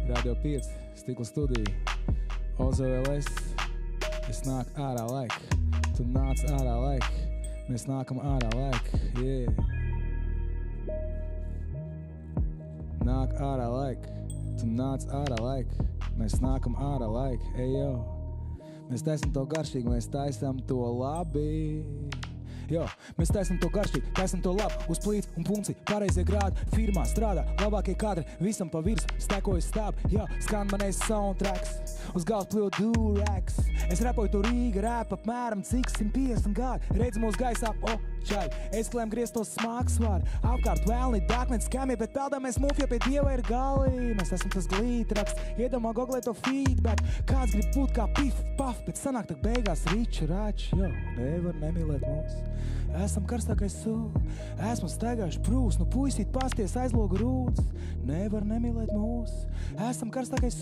Radio 5, Stikla studija, OZLS, es nāk ārā laika, tu nāc ārā laika, mēs nākam ārā laika, yeah. Nāk ārā laika, tu nāc ārā laika, mēs nākam ārā laika, ejo. Mēs taisam to garšīgi, mēs taisam to labi. Jo, mēs taisam to garšīgi, taisam to labi, uz plīts un punci, pareizie grādi, firmā strādā, labākie kadri, visam pa virs, stekojas stāb, jā, skan manais soundtracks, uz galvas pļo duraks. Es repoju to Rīga rēp apmēram cik 150 gadi, redz mūs gaisā, čai, esklēm grieztos smāksvāri, apkārt vēlni, dāknēt skami, bet peldāmies mūfja pie Dieva ir gali. Mēs esam tas glītraks, iedomā googlē to feedback, kāds grib būt kā pif, paf, bet sanāk tak beigās riči, rači, jo, nevar nemīlēt mūs. Esam karstākais esmu staigājuši prūs, nu puisīt pasties aizlogu rūdz, nevar nemīlēt mūs. Esam karstākais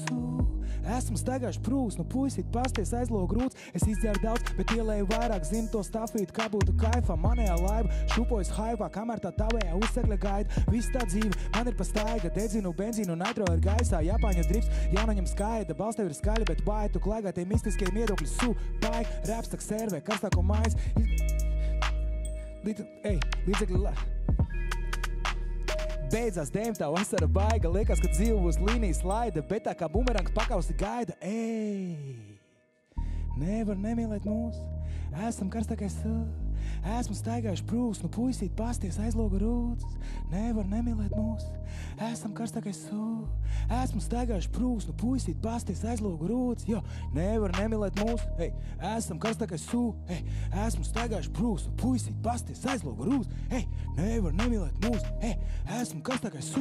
esmu staigājuši prūs, nu puisīt pasties aizlogu rūdz, es izdzēru daudz, bet ielēju vairāk, zinu to stafīt, kā būtu kaifā, manējā laiva, šupojas haivā, kamēr tā tavējā uzsegļa gaida, viss tā dzīve, man ir pa staiga, dedzinu, benzīnu, nitro ir gaisā, Japāņu drips, jaunaņam skaida, balstev ir skaļi, bet baitu, klaigā tie mistiskie viedokļi, paik, raps tak servē, karstāko mājas, līdzekļi Beidzās 9. vasara baiga, liekas, ka dzīve būs līnijas laida, bet tā kā bumerangs pakausi gaida, nevar nemīlēt mūs, esam karstākais esmu staigājuši prūs, nu puisīt pasties aizloga rūdzes, nevar nemīlēt mūs, esam karstākais esmu staigājuši prūs, nu puisīt pasties aizloga rūdzes, jo, nevar nemīlēt mūs, esam karstākais esmu staigājuši prūs, nu puisīt pasties aizloga rūdzes, nevar nemīlēt mūs, esmu karstākais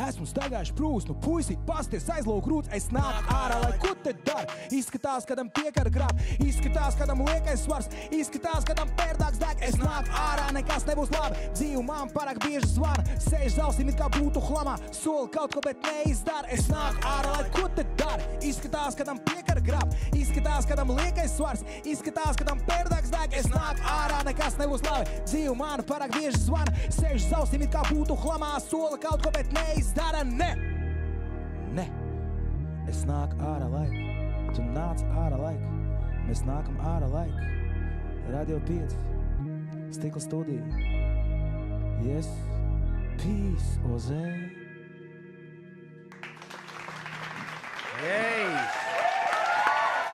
esmu staigājuši prūs, nu puisīt pasties aizloga rūdzes, es nāk ārā, lai ko te dar, izskatās, kadam piekara grāb, izskatās, kadam liekais svars, izskatās, kadam pērdāks deg, es nāk ārā, nekas nebūs labi, dzīvu man parāk bieži zvana, sēž zausim, it kā būtu hlamā, soli kaut ko, bet neizdara, es nāk ārā, lai ko te dar, izskatās, kadam piekara grāb, izskatās, kadam liekais svars, izskatās, kadam pērdāks deg, es nāk ārā, nekas nebūs labi, dzīvu man parāk bieži zvana, sēž zausim, it kā būtu hlamā, soli kaut ko, bet neizdara, ne, es nāk ārā laika, tu nāc ārā laika, mēs nākam ārā laika, Radio 5, Stikla studija, yes, peace, Oze. Hey!